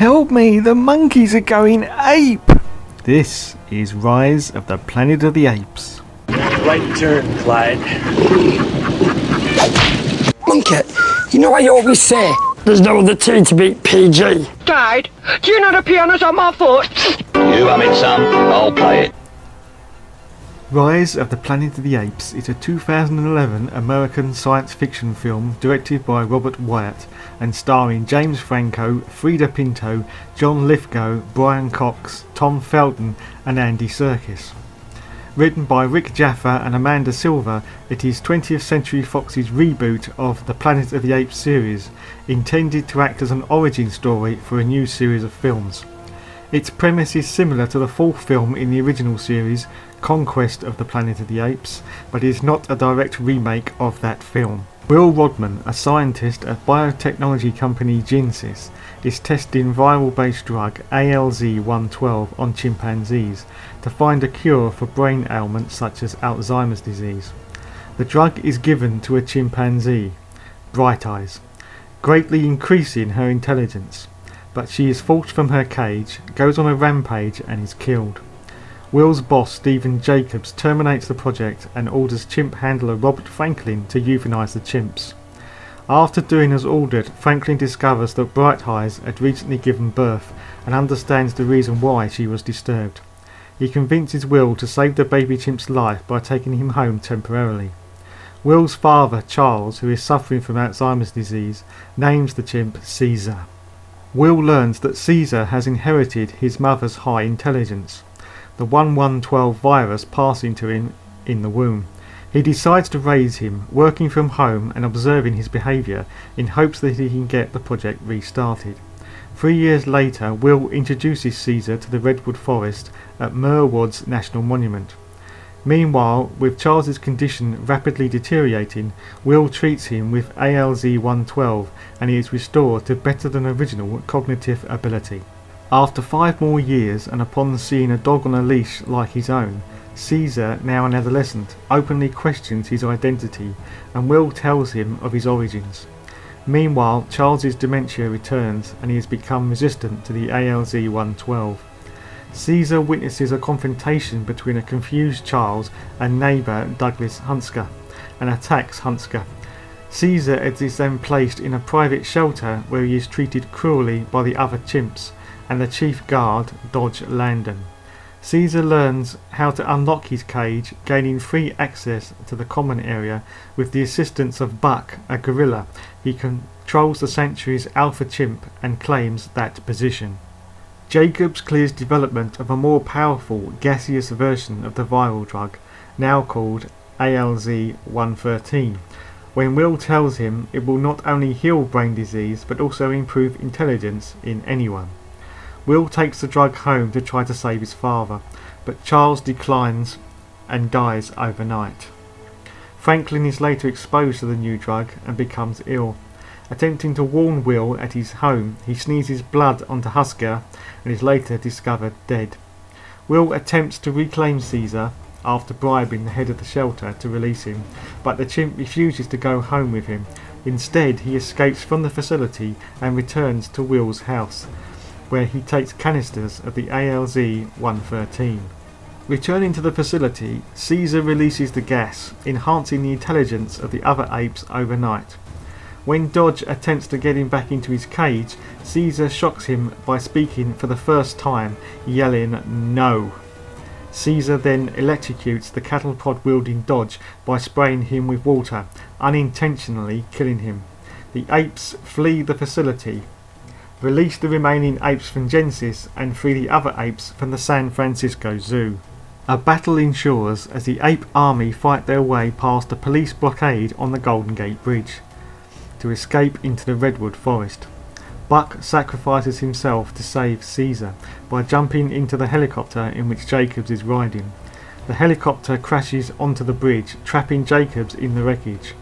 Help me, the monkeys are going ape! This is Rise of the Planet of the Apes. Right turn, Clyde. Monkey, you know I always say there's no other tune to beat PG. Dad, do you know the piano's on my foot? You hum it, son. I'll play it. Rise of the Planet of the Apes is a 2011 American science fiction film directed by Robert Wyatt and starring James Franco, Frida Pinto, John Lithgow, Brian Cox, Tom Felton and Andy Serkis. Written by Rick Jaffa and Amanda Silver, it is 20th Century Fox's reboot of the Planet of the Apes series, intended to act as an origin story for a new series of films. Its premise is similar to the fourth film in the original series, Conquest of the Planet of the Apes, but is not a direct remake of that film. Will Rodman, a scientist at biotechnology company Genesis, is testing viral-based drug ALZ-112 on chimpanzees to find a cure for brain ailments such as Alzheimer's disease. The drug is given to a chimpanzee, Bright Eyes, greatly increasing her intelligence, but she is forced from her cage, goes on a rampage and is killed. Will's boss Stephen Jacobs terminates the project and orders chimp handler Robert Franklin to euthanize the chimps. After doing as ordered, Franklin discovers that Bright Eyes had recently given birth and understands the reason why she was disturbed. He convinces Will to save the baby chimp's life by taking him home temporarily. Will's father, Charles, who is suffering from Alzheimer's disease, names the chimp Caesar. Will learns that Caesar has inherited his mother's high intelligence, the 1112 virus passing to him in the womb. He decides to raise him, working from home and observing his behaviour in hopes that he can get the project restarted. 3 years later, Will introduces Caesar to the Redwood Forest at Merwoods National Monument. Meanwhile, with Charles's condition rapidly deteriorating, Will treats him with ALZ-112 and he is restored to better than original cognitive ability. After 5 more years and upon seeing a dog on a leash like his own, Caesar, now an adolescent, openly questions his identity and Will tells him of his origins. Meanwhile, Charles's dementia returns and he has become resistant to the ALZ-112. Caesar witnesses a confrontation between a confused Charles and neighbour Douglas Hunsker and attacks Hunsker. Caesar is then placed in a private shelter where he is treated cruelly by the other chimps and the chief guard, Dodge Landon. Caesar learns how to unlock his cage, gaining free access to the common area with the assistance of Buck, a gorilla. He controls the sanctuary's alpha chimp and claims that position. Jacobs clears development of a more powerful, gaseous version of the viral drug, now called ALZ-113, when Will tells him it will not only heal brain disease but also improve intelligence in anyone. Will takes the drug home to try to save his father, but Charles declines and dies overnight. Franklin is later exposed to the new drug and becomes ill. Attempting to warn Will at his home, he sneezes blood onto Husker and is later discovered dead. Will attempts to reclaim Caesar after bribing the head of the shelter to release him, but the chimp refuses to go home with him. Instead, he escapes from the facility and returns to Will's house, where he takes canisters of the ALZ-113. Returning to the facility, Caesar releases the gas, enhancing the intelligence of the other apes overnight. When Dodge attempts to get him back into his cage, Caesar shocks him by speaking for the first time, yelling "No!". Caesar then electrocutes the cattle prod wielding Dodge by spraying him with water, unintentionally killing him. The apes flee the facility, release the remaining apes from Genesis and free the other apes from the San Francisco Zoo. A battle ensures as the ape army fight their way past the police blockade on the Golden Gate Bridge to escape into the Redwood Forest. Buck sacrifices himself to save Caesar by jumping into the helicopter in which Jacobs is riding. The helicopter crashes onto the bridge, trapping Jacobs in the wreckage.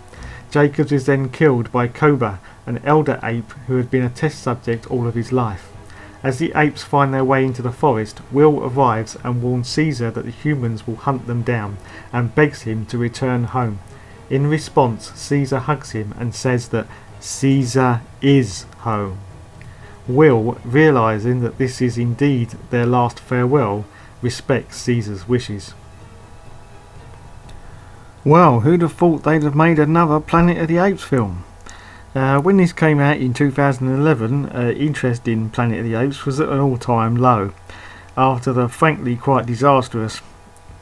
Jacobs is then killed by Cobra, an elder ape who had been a test subject all of his life. As the apes find their way into the forest, Will arrives and warns Caesar that the humans will hunt them down and begs him to return home. In response, Caesar hugs him and says that Caesar is home. Will, realising that this is indeed their last farewell, respects Caesar's wishes. Well, who'd have thought they'd have made another Planet of the Apes film? When this came out in 2011, interest in Planet of the Apes was at an all-time low. After the frankly quite disastrous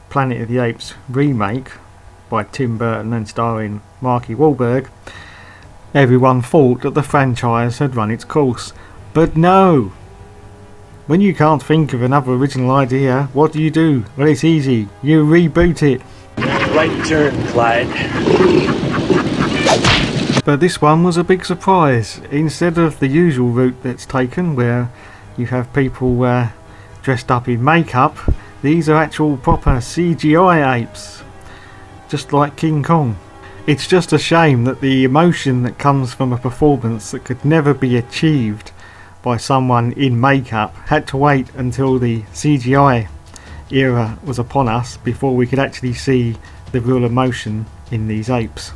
Planet of the Apes remake by Tim Burton and starring Marky Wahlberg, everyone thought that the franchise had run its course. But no! When you can't think of another original idea, what do? Well, it's easy. You reboot it. Right turn, Clyde. But this one was a big surprise. Instead of the usual route that's taken, where you have people dressed up in makeup, these are actual proper CGI apes, just like King Kong. It's just a shame that the emotion that comes from a performance that could never be achieved by someone in makeup had to wait until the CGI era was upon us before we could actually see the real emotion in these apes.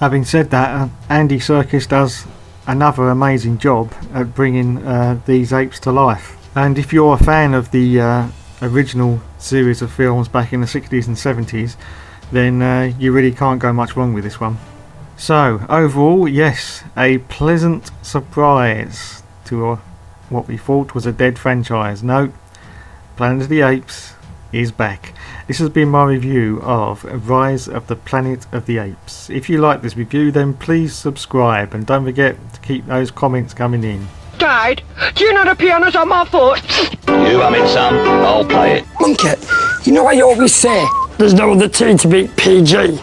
Having said that, Andy Serkis does another amazing job at bringing these apes to life. And if you're a fan of the original series of films back in the 60s and 70s, then you really can't go much wrong with this one. So overall, yes, a pleasant surprise to what we thought was a dead franchise. No, Planet of the Apes is back. This has been my review of Rise of the Planet of the Apes. If you like this review, then please subscribe and don't forget to keep those comments coming in. Dad, do you know the piano's on my foot? You hum it, son. I'll play it. Monkey, you know I always say there's no other tune to beat PG.